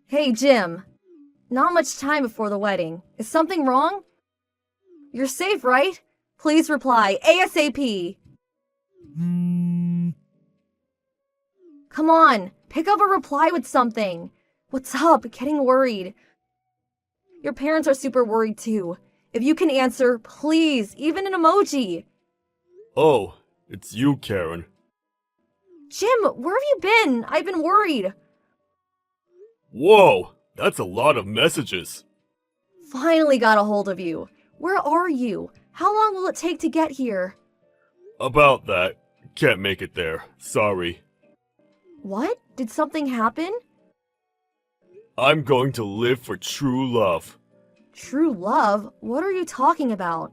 Hey, Jim. Not much time before the wedding. Is something wrong? You're safe, right? Please reply ASAP. Come on, pick up a reply with something. What's up? Getting worried. Your parents are super worried too. If you can answer, please, even an emoji. Oh, it's you, Karen. Jim, where have you been? I've been worried. Whoa, that's a lot of messages. Finally got a hold of you. Where are you? How long will it take to get here? About that. Can't make it there. Sorry. What? Did something happen? I'm going to live for true love. True love? What are you talking about?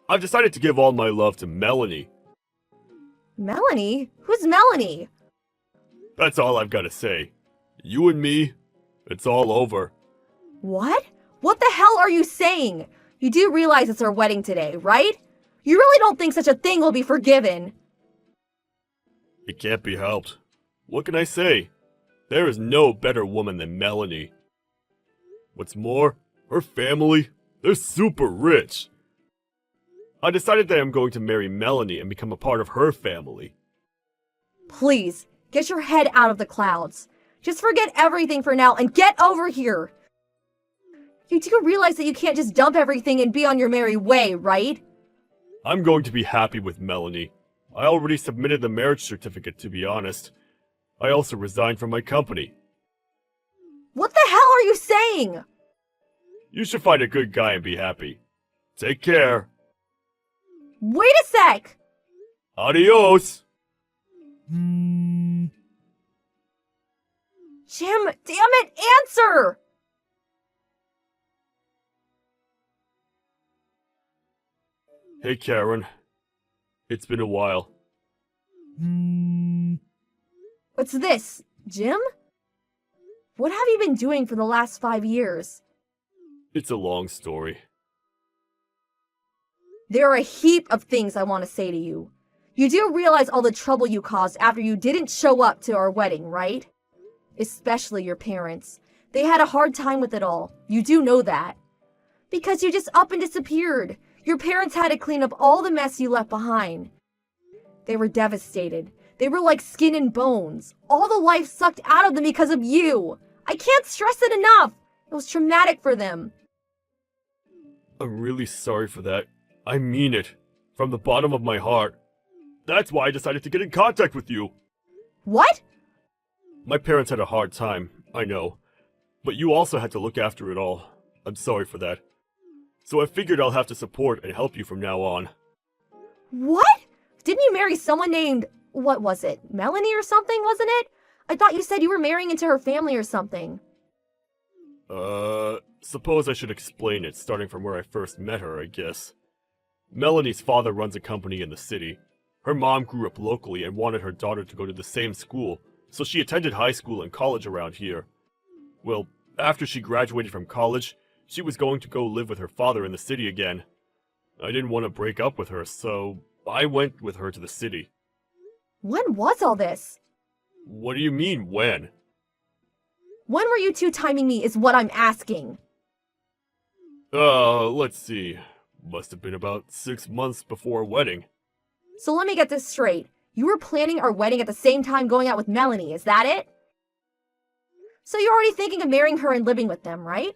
I've decided to give all my love to Melanie. Melanie? Who's Melanie? That's all I've got to say. You and me, it's all over. What? What the hell are you saying? You do realize it's our wedding today, right? You really don't think such a thing will be forgiven? It can't be helped. What can I say? There is no better woman than Melanie. What's more, her family, they're super rich. I decided that I'm going to marry Melanie and become a part of her family. Please, get your head out of the clouds. Just forget everything for now and get over here. You do realize that you can't just dump everything and be on your merry way, right? I'm going to be happy with Melanie. I already submitted the marriage certificate, to be honest. I also resigned from my company. What the hell are you saying? You should find a good guy and be happy. Take care. Wait a sec! Adios! Jim, damn it, answer! Hey, Karen. It's been a while. What's this, Jim? What have you been doing for the last 5 years? It's a long story. There are a heap of things I want to say to you. You do realize all the trouble you caused after you didn't show up to our wedding, right? Especially your parents. They had a hard time with it all. You do know that. Because you just up and disappeared. Your parents had to clean up all the mess you left behind. They were devastated. They were like skin and bones. All the life sucked out of them because of you. I can't stress it enough. It was traumatic for them. I'm really sorry for that. I mean it. From the bottom of my heart. That's why I decided to get in contact with you. What? My parents had a hard time, I know. But you also had to look after it all. I'm sorry for that. So I figured I'll have to support and help you from now on. What? Didn't you marry someone named, what was it, Melanie or something, wasn't it? I thought you said you were marrying into her family or something. Suppose I should explain it, starting from where I first met her, I guess. Melanie's father runs a company in the city. Her mom grew up locally and wanted her daughter to go to the same school, so she attended high school and college around here. Well, after she graduated from college, she was going to go live with her father in the city again. I didn't want to break up with her, so I went with her to the city. When was all this? What do you mean, when? When were you two timing me is what I'm asking. Let's see. Must have been about 6 months before our wedding. So let me get this straight. You were planning our wedding at the same time going out with Melanie, is that it? So you're already thinking of marrying her and living with them, right?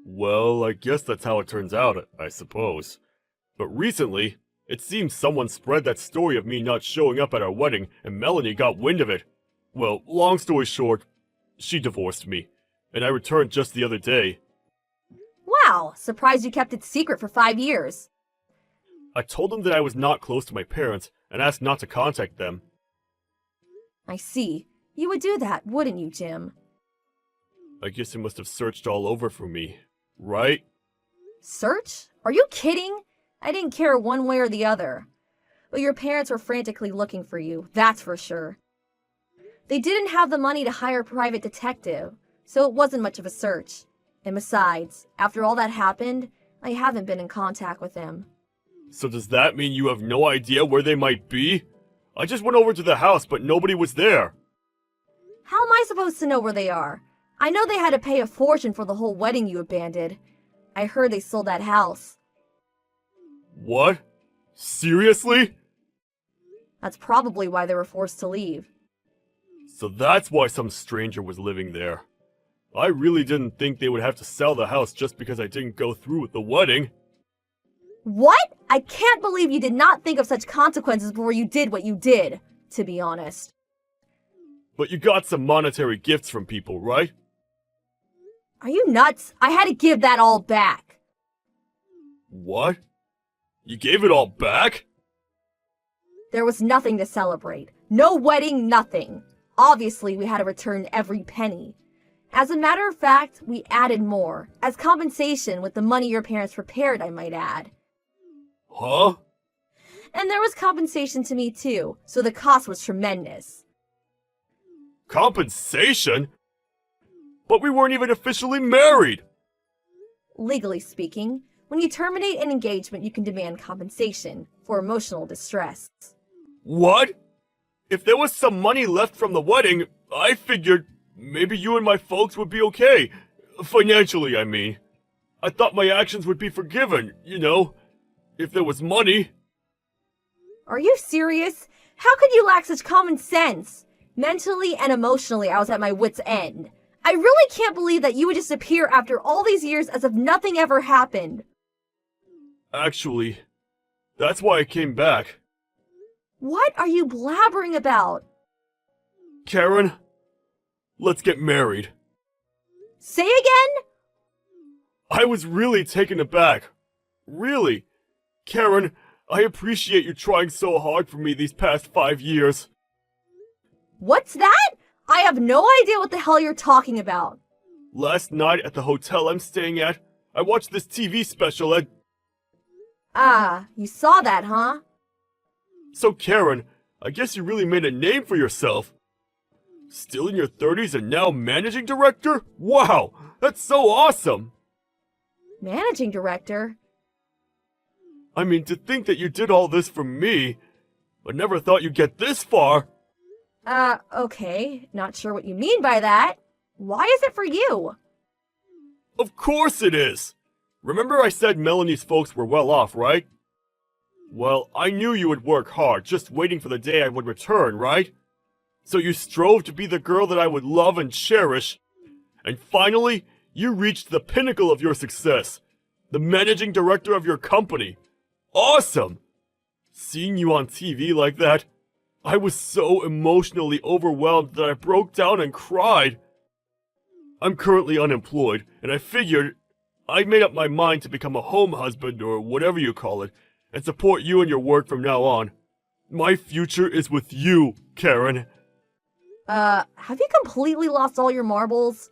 Well, I guess that's how it turns out, I suppose. But recently, it seems someone spread that story of me not showing up at our wedding, and Melanie got wind of it. Well, long story short, she divorced me, and I returned just the other day. Wow, surprised you kept it secret for 5 years. I told them that I was not close to my parents, and asked not to contact them. I see. You would do that, wouldn't you, Jim? I guess you must have searched all over for me, right? Search? Are you kidding? I didn't care one way or the other. But your parents were frantically looking for you, that's for sure. They didn't have the money to hire a private detective, so it wasn't much of a search. And besides, after all that happened, I haven't been in contact with them. So does that mean you have no idea where they might be? I just went over to the house, but nobody was there. How am I supposed to know where they are? I know they had to pay a fortune for the whole wedding you abandoned. I heard they sold that house. What? Seriously? That's probably why they were forced to leave. So that's why some stranger was living there. I really didn't think they would have to sell the house just because I didn't go through with the wedding. What? I can't believe you did not think of such consequences before you did what you did, to be honest. But you got some monetary gifts from people, right? Are you nuts? I had to give that all back. What? You gave it all back? There was nothing to celebrate. No wedding, nothing. Obviously, we had to return every penny. As a matter of fact, we added more, as compensation with the money your parents prepared, I might add. Huh? And there was compensation to me too, so the cost was tremendous. Compensation? But we weren't even officially married! Legally speaking, when you terminate an engagement, you can demand compensation for emotional distress. What? If there was some money left from the wedding, I figured maybe you and my folks would be okay. Financially, I mean. I thought my actions would be forgiven, you know, if there was money. Are you serious? How could you lack such common sense? Mentally and emotionally, I was at my wit's end. I really can't believe that you would just appear after all these years as if nothing ever happened. Actually, that's why I came back. What are you blabbering about? Karen, let's get married. Say again? I was really taken aback. Really. Karen, I appreciate you trying so hard for me these past 5 years. What's that? I have no idea what the hell you're talking about. Last night at the hotel I'm staying at, I watched this TV special and... Ah, you saw that, huh? So Karen, I guess you really made a name for yourself. Still in your 30s and now managing director? Wow, that's so awesome! Managing director? I mean, to think that you did all this for me, I never thought you'd get this far. Okay. Not sure what you mean by that. Why is it for you? Of course it is! Remember I said Melanie's folks were well off, right? Well, I knew you would work hard, just waiting for the day I would return, right? So you strove to be the girl that I would love and cherish. And finally, you reached the pinnacle of your success. The managing director of your company. Awesome! Seeing you on TV like that, I was so emotionally overwhelmed that I broke down and cried. I'm currently unemployed, and I figured I made up my mind to become a home husband or whatever you call it, and support you in your work from now on. My future is with you, Karen. Have you completely lost all your marbles?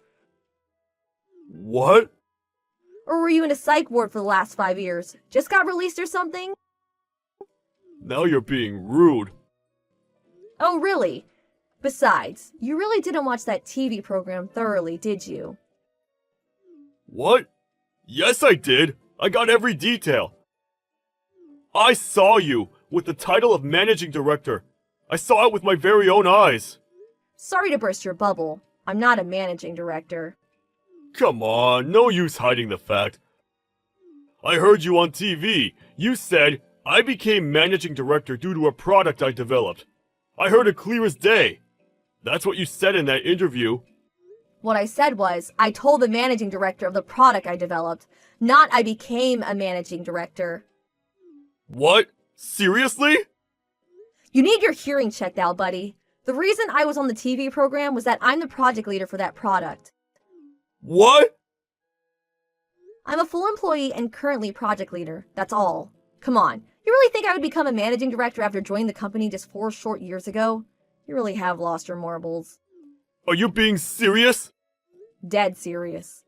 What? Or were you in a psych ward for the last 5 years? Just got released or something? Now you're being rude. Oh, really? Besides, you really didn't watch that TV program thoroughly, did you? What? Yes, I did. I got every detail. I saw you with the title of managing director. I saw it with my very own eyes. Sorry to burst your bubble. I'm not a managing director. Come on, no use hiding the fact. I heard you on TV. You said, I became managing director due to a product I developed. I heard it clear as day. That's what you said in that interview. What I said was, I told the managing director of the product I developed, not I became a managing director. What? Seriously? You need your hearing checked out, buddy. The reason I was on the TV program was that I'm the project leader for that product. What? I'm a full employee and currently project leader. That's all. Come on. You really think I would become a managing director after joining the company just 4 short years ago? You really have lost your marbles. Are you being serious? Dead serious.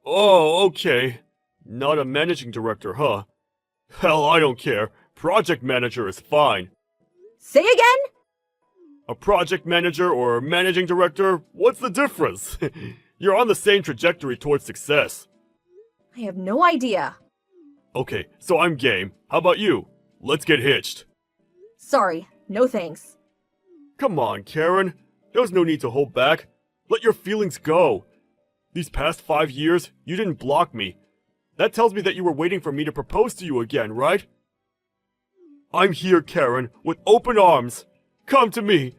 Oh, okay. Not a managing director, huh? Hell, I don't care. Project manager is fine. Say again? A project manager or managing director, what's the difference? You're on the same trajectory towards success. I have no idea. Okay, so I'm game. How about you? Let's get hitched. Sorry, no thanks. Come on, Karen. There was no need to hold back. Let your feelings go. These past 5 years, you didn't block me. That tells me that you were waiting for me to propose to you again, right? I'm here, Karen, with open arms. Come to me.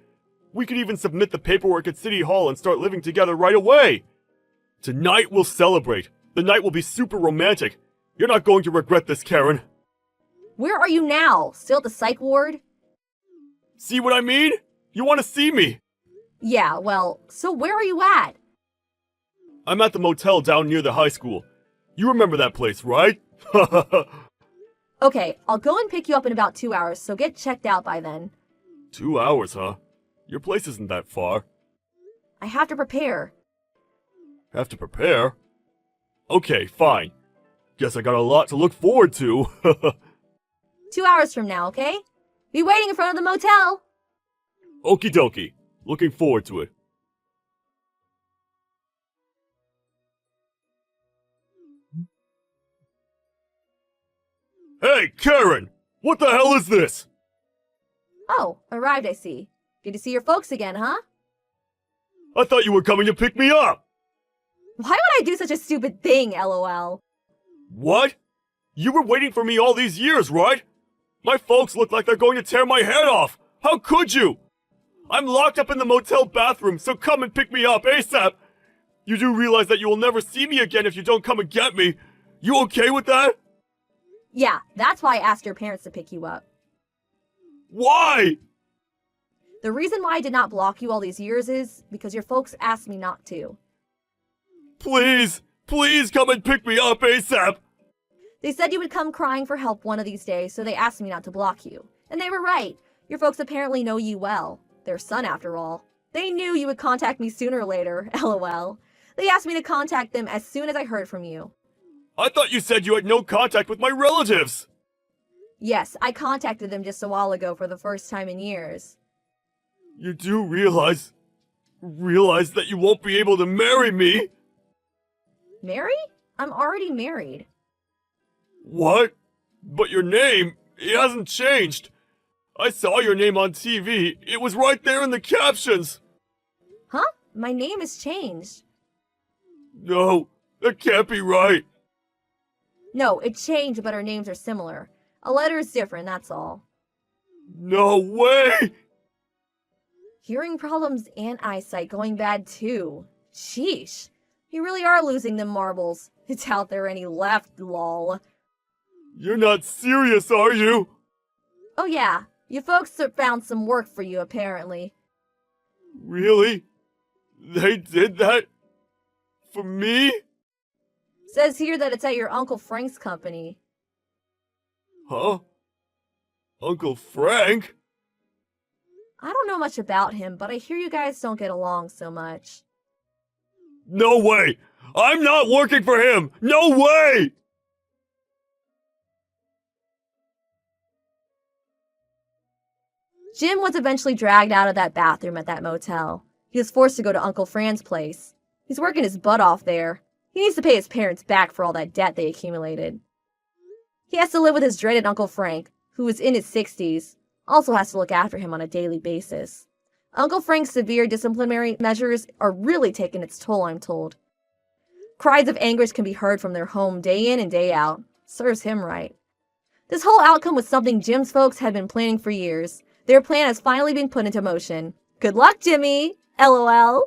We could even submit the paperwork at City Hall and start living together right away. Tonight we'll celebrate. The night will be super romantic. You're not going to regret this, Karen. Where are you now? Still at the psych ward? See what I mean? You want to see me? Yeah, well, so where are you at? I'm at the motel down near the high school. You remember that place, right? Okay, I'll go and pick you up in about 2 hours, so get checked out by then. 2 hours, huh? Your place isn't that far. I have to prepare. Have to prepare? Okay, fine. Guess I got a lot to look forward to. 2 hours from now, okay? Be waiting in front of the motel. Okie dokie. Looking forward to it. Hey, Karen! What the hell is this? Oh, arrived, I see. Good to see your folks again, huh? I thought you were coming to pick me up! Why would I do such a stupid thing, lol? What? You were waiting for me all these years, right? My folks look like they're going to tear my head off! How could you? I'm locked up in the motel bathroom, so come and pick me up ASAP! You do realize that you will never see me again if you don't come and get me. You okay with that? Yeah, that's why I asked your parents to pick you up. Why? The reason why I did not block you all these years is because your folks asked me not to. Please, please come and pick me up ASAP! They said you would come crying for help one of these days, so they asked me not to block you. And they were right. Your folks apparently know you well. Their son, after all. They knew you would contact me sooner or later, lol. They asked me to contact them as soon as I heard from you. I thought you said you had no contact with my relatives! Yes, I contacted them just a while ago for the first time in years. You do realize that you won't be able to marry me? Marry? I'm already married. What? But your name, it hasn't changed. I saw your name on TV. It was right there in the captions. Huh? My name has changed. No, that can't be right. No, it changed, but our names are similar. A letter is different, that's all. No way! Hearing problems and eyesight going bad too. Sheesh. You really are losing them marbles. It's out there any left, lol. You're not serious, are you? Oh yeah, you folks found some work for you apparently. Really? They did that? For me? Says here that it's at your Uncle Frank's company. Huh? Uncle Frank? I don't know much about him, but I hear you guys don't get along so much. No way! I'm not working for him! No way! Jim was eventually dragged out of that bathroom at that motel. He was forced to go to Uncle Fran's place. He's working his butt off there. He needs to pay his parents back for all that debt they accumulated. He has to live with his dreaded Uncle Frank, who is in his 60s, also has to look after him on a daily basis. Uncle Frank's severe disciplinary measures are really taking its toll, I'm told. Cries of anguish can be heard from their home day in and day out. Serves him right. This whole outcome was something Jim's folks had been planning for years. Their plan has finally been put into motion. Good luck, Jimmy! LOL.